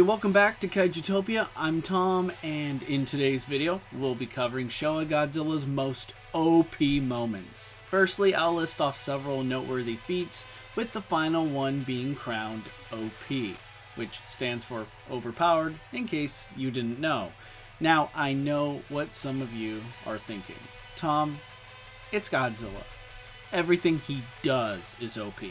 Hey, welcome back to Kaijutopia. I'm Tom, and in today's video, we'll be covering Showa Godzilla's most OP moments. Firstly, I'll list off several noteworthy feats, with the final one being crowned OP, which stands for overpowered, in case you didn't know. Now, I know what some of you are thinking. Tom, it's Godzilla. Everything he does is OP.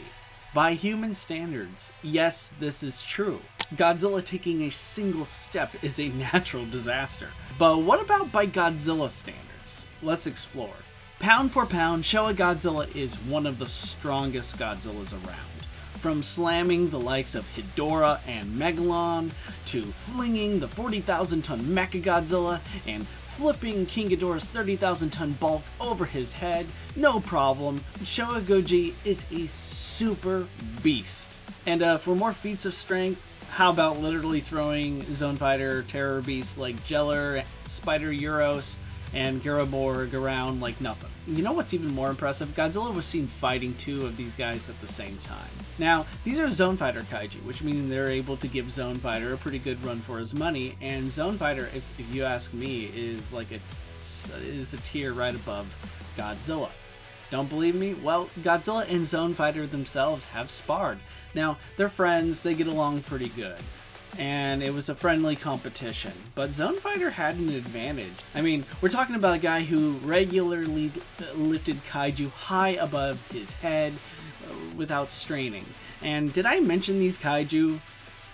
By human standards, yes, this is true. Godzilla taking a single step is a natural disaster. But what about by Godzilla standards? Let's explore. Pound for pound, Showa Godzilla is one of the strongest Godzillas around. From slamming the likes of Hedorah and Megalon, to flinging the 40,000-ton Mechagodzilla, and flipping King Ghidorah's 30,000-ton bulk over his head, no problem. Showa Goji is a super beast. And for more feats of strength, how about literally throwing Zone Fighter terror beasts like Jeller, Spider Euros, and Garaborg around like nothing. You know what's even more impressive? Godzilla was seen fighting two of these guys at the same time. Now, these are Zone Fighter kaiju, which means they're able to give Zone Fighter a pretty good run for his money, and Zone Fighter, if you ask me, is like a tier right above Godzilla. Don't believe me? Well, Godzilla and Zone Fighter themselves have sparred. Now, they're friends, they get along pretty good, and it was a friendly competition, but Zone Fighter had an advantage. I mean, we're talking about a guy who regularly lifted kaiju high above his head without straining. And did I mention these kaiju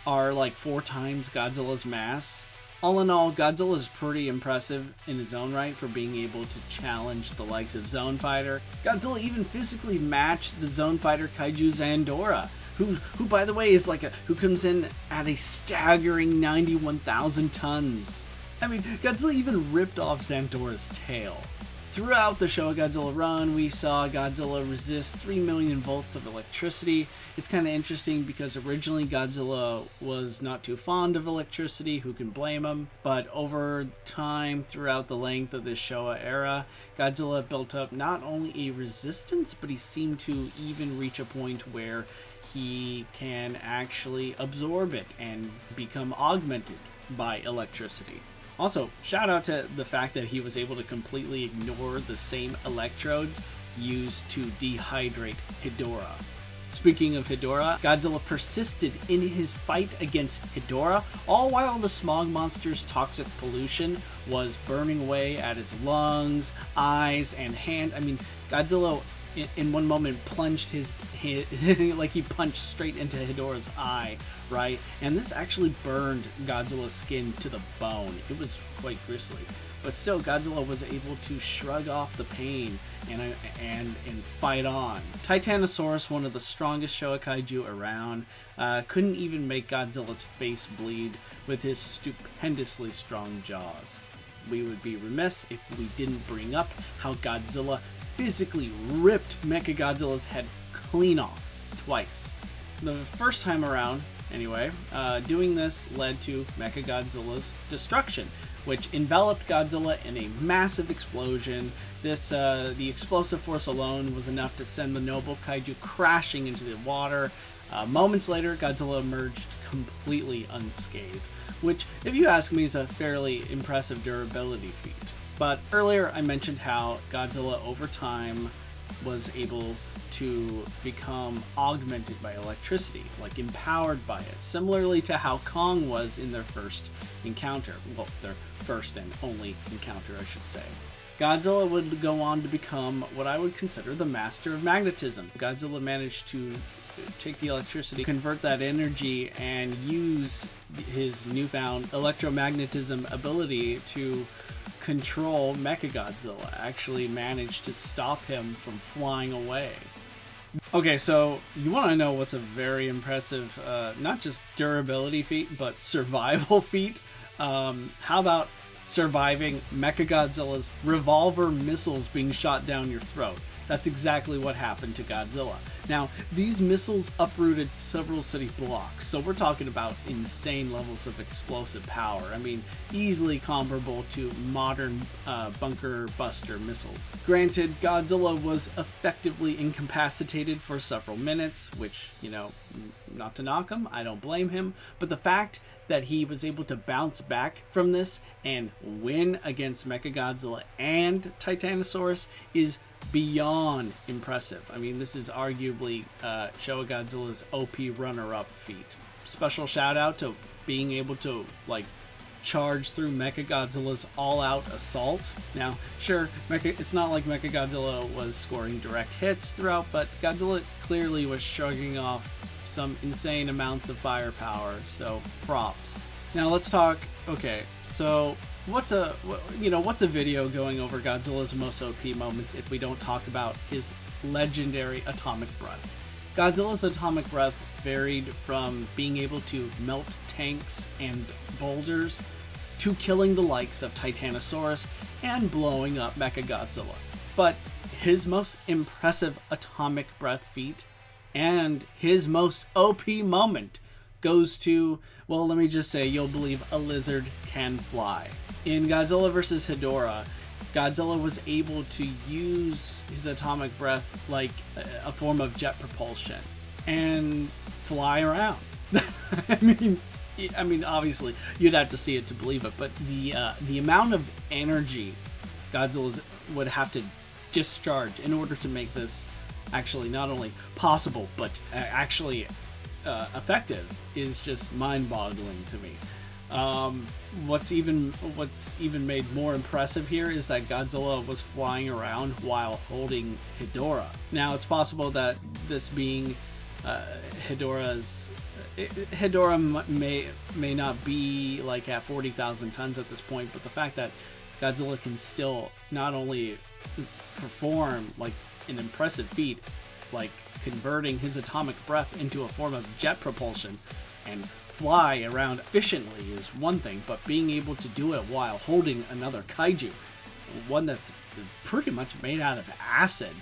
are like 4 times Godzilla's mass? All in all, Godzilla is pretty impressive in his own right for being able to challenge the likes of Zone Fighter. Godzilla even physically matched the Zone Fighter kaiju Zandora, who by the way is who comes in at a staggering 91,000 tons. I mean, Godzilla even ripped off Zandora's tail. Throughout the Showa Godzilla run, we saw Godzilla resist 3 million volts of electricity. It's kind of interesting because originally Godzilla was not too fond of electricity, who can blame him? But over time, throughout the length of this Showa era, Godzilla built up not only a resistance, but he seemed to even reach a point where he can actually absorb it and become augmented by electricity. Also, shout out to the fact that he was able to completely ignore the same electrodes used to dehydrate Hedorah. Speaking of Hedorah, Godzilla persisted in his fight against Hedorah, all while the smog monster's toxic pollution was burning away at his lungs, eyes, and hand. I mean, Godzilla in one moment plunged his like he punched straight into Hedorah's eye, right? And this actually burned Godzilla's skin to the bone. It was quite grisly, but still Godzilla was able to shrug off the pain and fight on. Titanosaurus, one of the strongest Showa kaiju around, couldn't even make Godzilla's face bleed with his stupendously strong jaws. We would be remiss if we didn't bring up how Godzilla physically ripped Mechagodzilla's head clean off twice. The first time around, anyway, doing this led to Mechagodzilla's destruction, which enveloped Godzilla in a massive explosion. The explosive force alone was enough to send the noble kaiju crashing into the water. Moments later, Godzilla emerged completely unscathed, which, if you ask me, is a fairly impressive durability feat. But earlier I mentioned how Godzilla over time was able to become augmented by electricity, like empowered by it, similarly to how Kong was in their first encounter. Well, their first and only encounter, I should say. Godzilla would go on to become what I would consider the master of magnetism. Godzilla managed to take the electricity, convert that energy, and use his newfound electromagnetism ability to control Mechagodzilla. Actually managed to stop him from flying away. Okay, so you want to know what's a very impressive, not just durability feat, but survival feat? How about surviving Mechagodzilla's revolver missiles being shot down your throat? That's exactly what happened to Godzilla. Now, these missiles uprooted several city blocks, so we're talking about insane levels of explosive power. I mean, easily comparable to modern bunker buster missiles. Granted, Godzilla was effectively incapacitated for several minutes, which, you know, not to knock him, I don't blame him, but the fact that he was able to bounce back from this and win against Mechagodzilla and Titanosaurus is beyond impressive. I mean, this is arguably Showa Godzilla's OP runner-up feat. Special shout out to being able to like charge through Mechagodzilla's all-out assault. Now, sure, it's not like Mechagodzilla was scoring direct hits throughout, but Godzilla clearly was shrugging off some insane amounts of firepower, so props. Now let's talk, okay, so what's a video going over Godzilla's most OP moments if we don't talk about his legendary atomic breath? Godzilla's atomic breath varied from being able to melt tanks and boulders to killing the likes of Titanosaurus and blowing up Mechagodzilla. But his most impressive atomic breath feat and his most OP moment goes to, well, let me just say, you'll believe a lizard can fly. In Godzilla vs. Hedorah, Godzilla was able to use his atomic breath like a form of jet propulsion and fly around. I mean, obviously, you'd have to see it to believe it, but the amount of energy Godzilla would have to discharge in order to make this actually not only possible but actually effective is just mind-boggling to me. What's even made more impressive here is that Godzilla was flying around while holding Hedorah. Now, it's possible that this being Hedorah may not be like at 40,000 tons at this point, but the fact that Godzilla can still not only perform like an impressive feat, like converting his atomic breath into a form of jet propulsion and fly around efficiently is one thing, but being able to do it while holding another kaiju, one that's pretty much made out of acid,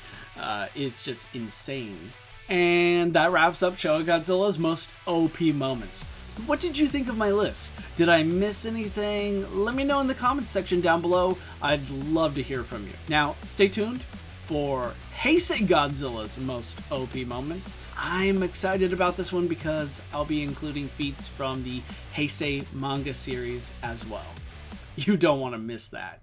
is just insane. And that wraps up Showa Godzilla's most OP moments. What did you think of my list? Did I miss anything? Let me know in the comments section down below. I'd love to hear from you. Now, stay tuned for Heisei Godzilla's most OP moments. I'm excited about this one because I'll be including feats from the Heisei manga series as well. You don't want to miss that.